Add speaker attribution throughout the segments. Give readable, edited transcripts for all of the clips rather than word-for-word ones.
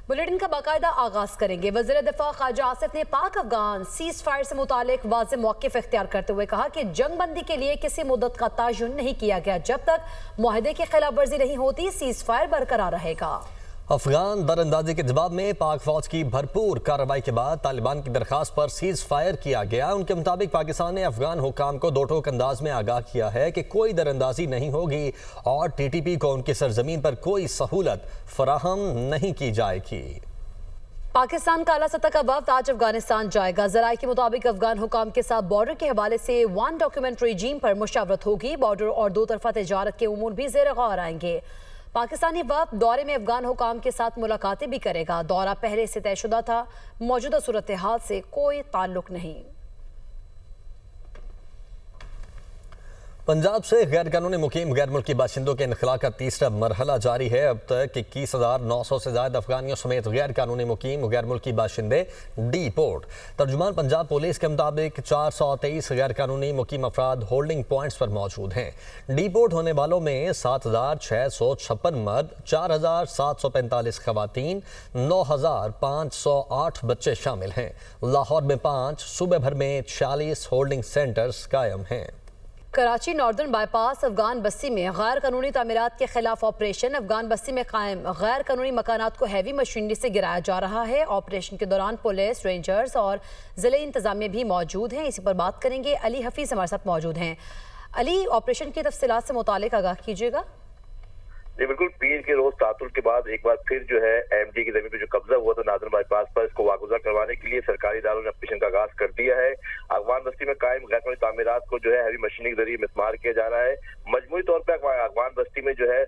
Speaker 1: Bulletin का बाकायदा आगाज करेंगे। वज़ीर दिफा ख्वाजा आसिफ ने पाक अफगान सीज फायर से मुतालिक वाज़ेह मौक़िफ़ इख्तियार करते हुए कहा कि जंग बंदी के लिए किसी मुद्दत का तयन नहीं किया गया। जब तक मुआहदे की खिलाफ वर्जी नहीं होती सीज फायर बरकरार रहेगा।
Speaker 2: अफगान दरअंदाजी के जवाब में पाक फौज की भरपूर कार्रवाई के बाद तालिबान की दरखास्त पर सीज फायर किया गया। उनके मुताबिक पाकिस्तान ने अफगान हुकाम को दो टोक अंदाज में आगाह किया है कि कोई दरअंदाजी नहीं होगी और TTP को उनकी सरजमीन पर कोई सहूलत फराहम नहीं की जाएगी।
Speaker 1: पाकिस्तान का आला सतह का वफ्द आज अफगानिस्तान जाएगा। जराये के मुताबिक अफगान हुकाम के साथ बॉर्डर के हवाले से वन डॉक्यूमेंट रजीम पर मुशावरत होगी। बॉर्डर और दो तरफा तजारत के उमूर भी ज़ेर गौर आएंगे। पाकिस्तानी वफ्द दौरे में अफगान हुकाम के साथ मुलाकातें भी करेगा। दौरा पहले से तयशुदा था, मौजूदा सूरत हाल से कोई ताल्लुक नहीं।
Speaker 2: पंजाब से गैर कानूनी मुकीम गैर मुल्की बाशिंदों के इनखला का तीसरा मरहला जारी है। अब तक 21,900 से ज्यादा अफगानियों समेत गैर कानूनी मुकीम गैर मुल्की बाशिंदे डीपोर्ट। तर्जुमान पंजाब पुलिस के मुताबिक 423 गैर कानूनी मुकीम अफराद होल्डिंग पॉइंट्स पर मौजूद हैं। डीपोर्ट होने वालों में 7,656 मर्द, 4,745 खवातीन, 9,508 बच्चे शामिल हैं। लाहौर में 5, सूबे भर में 46 होल्डिंग सेंटर्स कायम हैं।
Speaker 1: कराची नॉर्दर्न बाईपास अफगान बस्ती में गैर कानूनी तामीरात के खिलाफ ऑपरेशन। अफगान बस्ती में कायम गैर कानूनी मकानात को हैवी मशीनरी से गिराया जा रहा है। ऑपरेशन के दौरान पुलिस, रेंजर्स और जिले इंतजामिया भी मौजूद हैं। इसी पर बात करेंगे। अली हफीज हमारे साथ मौजूद हैं। अली, ऑपरेशन की तफसीलात से मुतालिक आगाह कीजिएगा।
Speaker 3: जी बिल्कुल, पीर के रोज तातुल के बाद एक बार फिर जो है MD की जमीन पे जो कब्जा हुआ था नादर बाईपास पर, इसको वागुजार करवाने के लिए सरकारी इदारों ने ऑपरेशन का आगाज कर दिया है। अफगान बस्ती में कायम गैर कानूनी तामीरात को जो है हैवी मशीनरी के जरिए मिसमार किया जा रहा है। मजमूई तौर पर अफगान बस्ती में जो है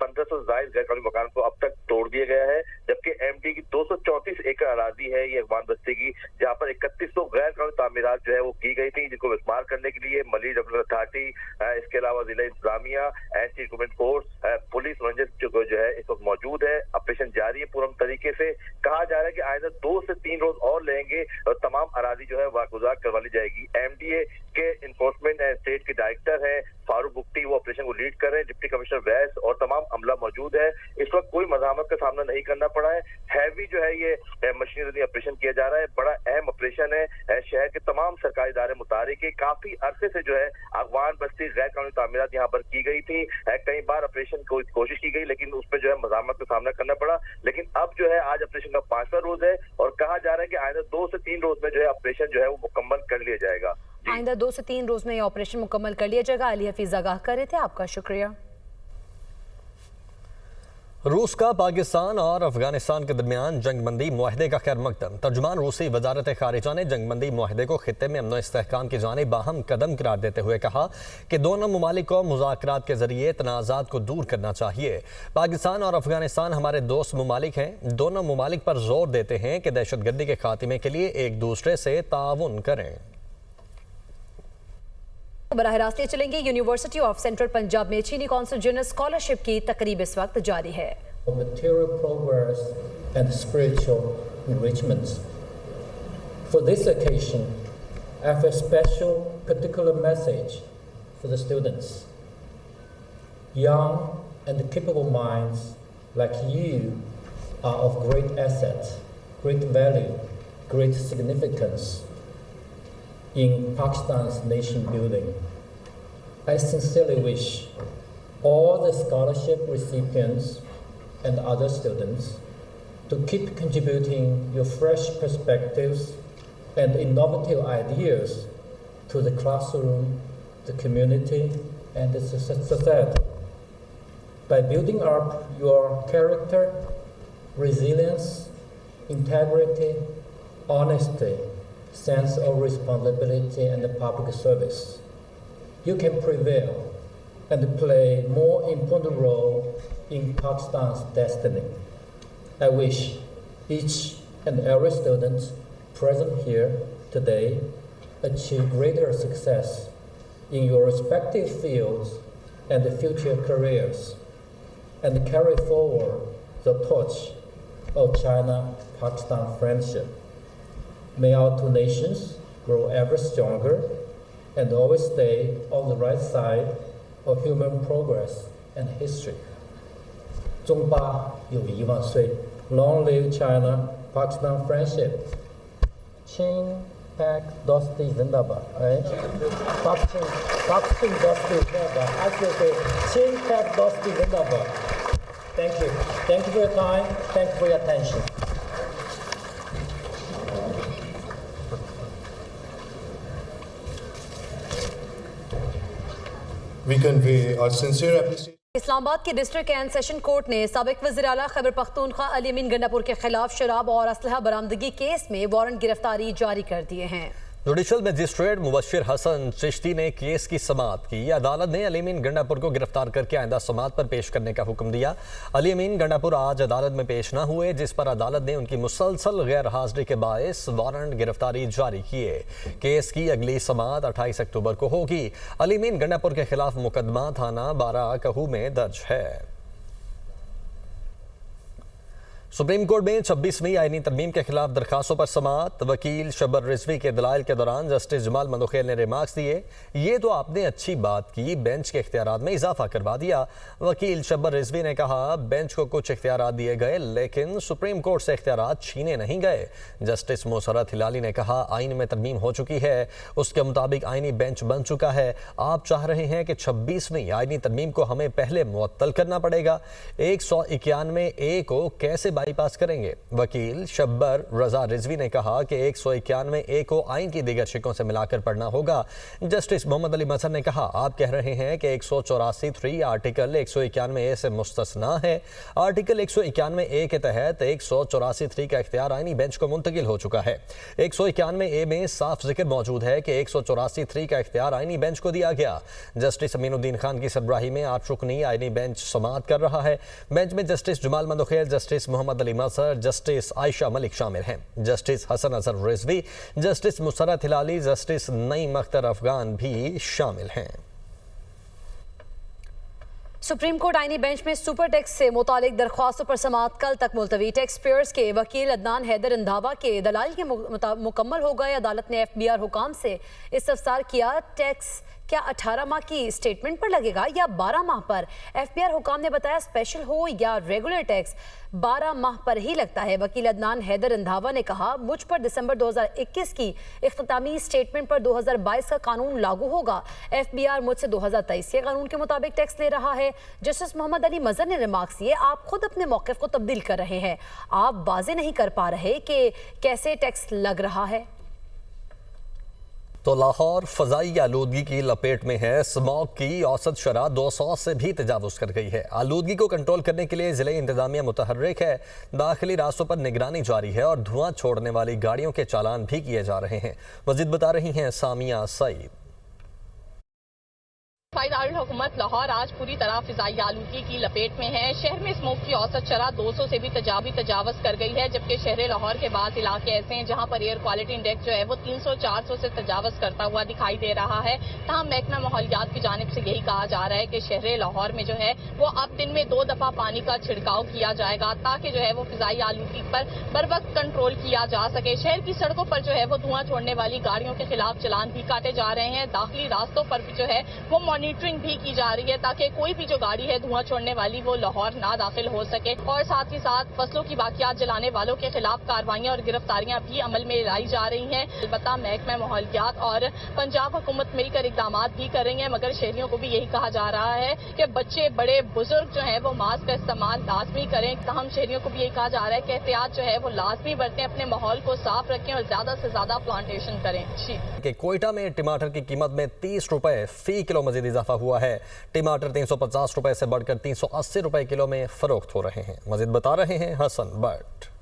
Speaker 3: 1500 जायद गैर कानूनी मकान को अब तक तोड़ दिया गया है, जबकि MD की 234 एकड़ आबादी है ये अफगान बस्ती की, जहाँ पर 3100 गैर कानूनी तामीरात जो है वो की गई थी, जिनको मिसमार करने के लिए मली डेवलपमेंट अथॉरिटी, इसके अलावा जिला इंतजामिया, anti recruitment force, police rangers जो है इस वक्त मौजूद है। ऑपरेशन जारी है पूर्ण तरीके से। कहा जा रहा है कि आइंदा 2 से 3 रोज और लेंगे और तमाम अराजी जो है वागुजार करवा ली जाएगी। MDA के इन्फोर्समेंट एंड स्टेट के डायरेक्टर है फारूक बुख्ती, वो ऑपरेशन को लीड कर रहे हैं। डिप्टी कमिश्नर वैस और तमाम अमला मौजूद है। इस वक्त कोई मज़ामत का सामना नहीं करना पड़ा है। हैवी जो है ये मशीनरी ऑपरेशन किया जा रहा है। बड़ा अहम ऑपरेशन है। शहर के तमाम सरकारी इदारे मुतारिक है। काफी अरसे से जो है अफगान बस्ती गैर कानूनी तामीरात यहाँ पर की गई थी। कई बार ऑपरेशन को कोशिश की गई, लेकिन उस पर जो है मज़ामत का सामना करना पड़ा। लेकिन अब जो है आज ऑपरेशन का 5वां रोज है और कहा जा रहा है कि आइंदा 2 से 3 रोज में जो है ऑपरेशन जो है वो मुकम्मल कर लिया जाएगा।
Speaker 1: आइंदा 2 से 3 रोज में ये ऑपरेशन मुकम्मल कर लिया जाएगा। अली हफीज आगाह कर रहे थे, आपका शुक्रिया।
Speaker 2: रूस का पाकिस्तान और अफगानिस्तान के दरमियान जंगबंदी मुआहदे का खैर मकदम। तर्जुमान रूसी वजारत खारिजा ने जंगबंदी मुआहदे को खित्ते में अमन इस्तेहकाम की जानिब बाहम कदम करार देते हुए कहा कि दोनों ममालिक को मुज़ाकरात के जरिए तनाज़ात को दूर करना चाहिए। पाकिस्तान और अफगानिस्तान हमारे दोस्त ममालिक हैं। दोनों ममालिक पर जोर देते हैं कि दहशतगर्दी के खात्मे के लिए एक दूसरे से ताउन करें।
Speaker 1: बराह रास्ते चलेंगे। यूनिवर्सिटी ऑफ सेंट्रल पंजाब में चीनी कौंसिल जनरल स्कॉलरशिप की तकरीब इस वक्त जारी है।
Speaker 4: Material progress and spiritual enrichment. For this occasion, I have a special particular message for the students. Young and capable minds like you are of great asset, great value, great significance in Pakistan's nation building. I sincerely wish all the scholarship recipients and other students to keep contributing your fresh perspectives and innovative ideas to the classroom, the community, and the society. By building up your character, resilience, integrity, honesty, sense of responsibility and public service, you can prevail and play more important role in Pakistan's destiny. I wish each and every student present here today achieve greater success in your respective fields and future careers, and carry forward the torch of China-Pakistan friendship. May our two nations grow ever stronger and always stay on the right side of human progress and history. 中巴友谊万岁！ Long live China-Pakistan friendship. Chin, Pak, Dosti, Zindabad, right? Pak Chin, Dosti, Zindabad. I should say Chin, Pak, Dosti, Zindabad. Thank you. Thank you for your time. Thank you for your attention.
Speaker 5: We convey our sincere appreciation.
Speaker 1: Islamabad के district and session court ने साबिक वज़ीर आला खैबर पख्तूनख्वा अली अमीन गंडापुर के खिलाफ शराब और असलहा बरामदगी केस में वारंट गिरफ्तारी जारी कर दिए हैं।
Speaker 2: जुडिशल मजिस्ट्रेट मुबशिर हसन चिश्ती ने केस की समाअत की। अदालत ने अली अमीन गंडापुर को गिरफ्तार करके आइंदा समाअत पर पेश करने का हुक्म दिया। अली अमीन गंडापुर आज अदालत में पेश न हुए, जिस पर अदालत ने उनकी मुसलसल गैर हाजिरी के बायस वारंट गिरफ्तारी जारी किए। केस की अगली समाअत 28 अक्टूबर को होगी। अली अमीन गंडापुर के खिलाफ मुकदमा थाना 12 कहू में दर्ज है। सुप्रीम कोर्ट में 26वीं आईनी तरमीम के खिलाफ दरखास्तों पर समाअत। वकील शब्बर रिजवी के दलाइल के दौरान जस्टिस जमाल मंदोखेल ने रिमार्क्स दिए, ये तो आपने अच्छी बात की, बेंच के इख्तियारात में इजाफा करवा दिया। वकील शब्बर रिजवी ने कहा, बेंच को कुछ इख्तियारात दिए गए लेकिन सुप्रीम कोर्ट से इख्तियारात छीने नहीं गए। जस्टिस मोसरत हिलाली ने कहा, आइन में तरमीम हो चुकी है, उसके मुताबिक आइनी बेंच बन चुका है। आप चाह रहे हैं कि 26वीं आइनी तरमीम को हमें पहले मुअत्तल करना पड़ेगा। 191A को कैसे बाईपास करेंगे? वकील शब्बर रजा रिजवी ने कहा कि 191A को आइन की दीगर शिकों से मिलाकर पढ़ना होगा। जस्टिस मोहम्मद अली मजहर ने कहा, आप कह रहे हैं कि 184(3) आर्टिकल 191A से मुस्तस्ना है। आर्टिकल 191A के तहत 184(3) का इख्तियार आइनी बेंच को मुंतकिल हो चुका है। 191A में साफ जिक्र मौजूद है कि 184(3) का इख्तियार आइनी बेंच को दिया गया। जस्टिस अमीनुद्दीन खान की सरबराही में 8 रुकनी आइनी बेंच समाअत कर रहा है। बेंच में justice Jamal Mandokhel, justice Mohammad Ali Mazhar, justice Ayesha Malik शामिल हैं। Justice Hasan Azhar Rizvi, justice Musarrat Hilali, justice Naeem Akhtar Afghan भी शामिल हैं।
Speaker 1: सुप्रीम कोर्ट आईनी बेंच में सुपर टैक्स से मुतालिक दरख्वास्तों पर समाअत कल तक मुलतवी। टैक्स पेयर्स के वकील अदनान हैदर अंधावा के दलाइल के मुकम्मल हो गए। अदालत ने FBR हुकाम से इस्तफसार किया, टैक्स क्या 18 माह की स्टेटमेंट पर लगेगा या 12 माह पर? FBR हुकाम ने बताया, स्पेशल हो या रेगुलर टैक्स 12 माह पर ही लगता है। वकील अदनान हैदर अंधावा ने कहा, मुझ पर दिसंबर 2021 की इख्तितामी स्टेटमेंट पर 2022 का कानून लागू होगा। FBR मुझसे 2023 के कानून के मुताबिक टैक्स ले रहा है। जस्टिस मोहम्मद अली मजहर ने रिमार्क्स दिए, आप खुद अपने मौक़िफ़ को तब्दील कर रहे हैं, आप वाज़े नहीं कर पा रहे कि कैसे टैक्स लग रहा है।
Speaker 2: तो लाहौर फ़ज़ाई आलूदगी की लपेट में है। स्मॉग की औसत शरह 200 से भी तजावुज़ कर गई है। आलूदगी को कंट्रोल करने के लिए ज़िले इंतज़ामिया मुतहर्रिक है। दाखिली रास्तों पर निगरानी जारी है और धुआं छोड़ने वाली गाड़ियों के चालान भी किए जा रहे हैं। मज़ीद बता रही हैं सामिया सईद।
Speaker 6: हुकूमत लाहौर आज पूरी तरह फिजाई आलूदगी की लपेट में है। शहर में स्मोक की औसत शरह 200 से भी तजावज़ कर गई है, जबकि शहर लाहौर के बाद इलाके ऐसे हैं जहां पर एयर क्वालिटी इंडेक्स जो है वो 300-400 से तजावज़ करता हुआ दिखाई दे रहा है। तमाम महकमा माहौलियात की जानिब से यही कहा जा रहा है कि शहर लाहौर में जो है वो अब दिन में 2 दफा पानी का छिड़काव किया जाएगा, ताकि जो है वो फिजाई आलूदगी पर बर वक्त कंट्रोल किया जा सके। शहर की सड़कों पर जो है वो धुआं छोड़ने वाली गाड़ियों के खिलाफ चालान भी काटे जा रहे हैं। दाखिली रास्तों पर भी जो है वो मॉनिटरिंग भी की जा रही है, ताकि कोई भी जो गाड़ी है धुआं छोड़ने वाली वो लाहौर ना दाखिल हो सके। और साथ ही साथ फसलों की बाकियात जलाने वालों के खिलाफ कार्रवाइयां और गिरफ्तारियां भी अमल में लाई जा रही हैं। अलबत्ता महकमा माहौलियात और पंजाब हुकूमत मिलकर इकदाम भी कर रही है, मगर शहरियों को भी यही कहा जा रहा है कि बच्चे बड़े बुजुर्ग जो है वो मास्क का इस्तेमाल लाजमी करें। तमाम शहरियों को भी यही कहा जा रहा है कि एहतियात जो है वो लाजमी बरतें, अपने माहौल को साफ रखें और ज्यादा से ज्यादा प्लांटेशन करें। जी
Speaker 2: कोयटा में टमाटर की कीमत में 30 रुपए फी किलो मजीद इजाफा हुआ है। टमाटर 350 रुपए से बढ़कर 380 रुपए किलो में फरोख्त हो रहे हैं। मजीद बता रहे हैं हसन भट्ट।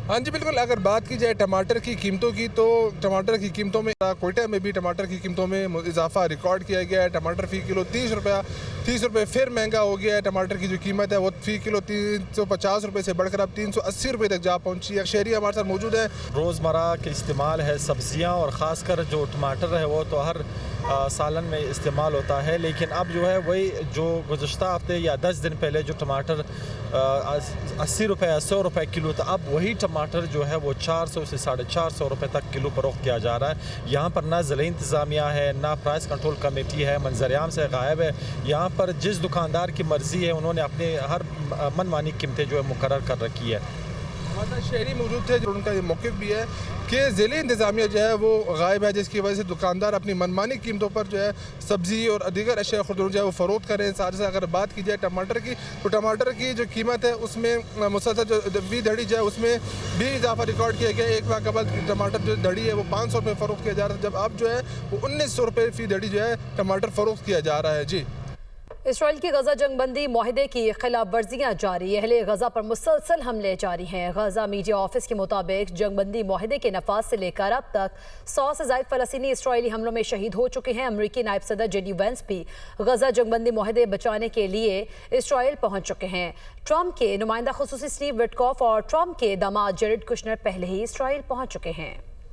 Speaker 7: हाँ जी बिल्कुल, अगर बात की जाए टमाटर की कीमतों की, तो टमाटर की कीमतों में कोयटा में भी टमाटर की कीमतों में इजाफा रिकॉर्ड किया गया है। टमाटर फ़ी किलो 30 रुपये फिर महंगा हो गया है। टमाटर की जो कीमत है वो फ़ी किलो 350 रुपये से बढ़कर अब 380 रुपये तक जा पहुंची है। शहरी हमारे साथ मौजूद है।
Speaker 8: रोज़मर्रा के इस्तेमाल है सब्जियां और ख़ासकर जो टमाटर है वो तो हर सालन में इस्तेमाल होता है, लेकिन अब जो है वही जो गुज़श्ता हफ्ते या 10 दिन पहले जो टमाटर 80 रुपये 100 रुपये किलो था, अब वही टमाटर जो है वो 400 से 450 रुपये तक किलो फरोख्त किया जा रहा है। यहाँ पर ना ज़िला इंतज़ामिया है, ना प्राइस कंट्रोल कमेटी है, मंजर-ए-आम से गायब है। यहाँ पर जिस दुकानदार की मर्ज़ी है उन्होंने अपने हर मनमानी कीमतें जो है मुकर्रर कर रखी है।
Speaker 7: हमारे शहरी मौजूद थे, जो उनका ये मौक़िफ़ भी है कि ज़िले इंतज़ामिया जो है वो गायब है, जिसकी वजह से दुकानदार अपनी मनमानी कीमतों पर जो है सब्ज़ी और दीगर अशिया खुदरू जो है वो फ़रोख्त करें। साथ ही अगर बात की जाए टमाटर की, तो टमाटर की जो कीमत है उसमें मुसलसल जो धड़ी जो है उसमें भी इजाफा रिकॉर्ड किया गया। एक माह कबल टमाटर जो धड़ी है वो 500 रुपये फ़रोख्त किया जा रहा है, जब अब जो है वो 1900 रुपये फ़ी धड़ी जो है टमाटर फ़रोख्त किया जा रहा है। जी,
Speaker 1: इसराइल की गजा जंगबंदी मुआहदे की खिलाफ वर्जियाँ जारी, अहले गजा पर मुसलसल हमले जारी हैं। गजा मीडिया ऑफिस के मुताबिक जंगबंदी मुआहदे के नफाज से लेकर अब तक 100 से ज़ायद फ़लस्तीनी इसराइली हमलों में शहीद हो चुके हैं। अमरीकी नायब सदर जेडी वेंस भी गजा जंगबंदी मुआहदे बचाने के लिए इसराइल पहुँच चुके हैं। ट्रंप के नुमाइंदा खुसूसी स्टीव विटकॉफ और ट्रंप के दामाद जेरेड कुशनर पहले ही इसराइल पहुँच चुके हैं।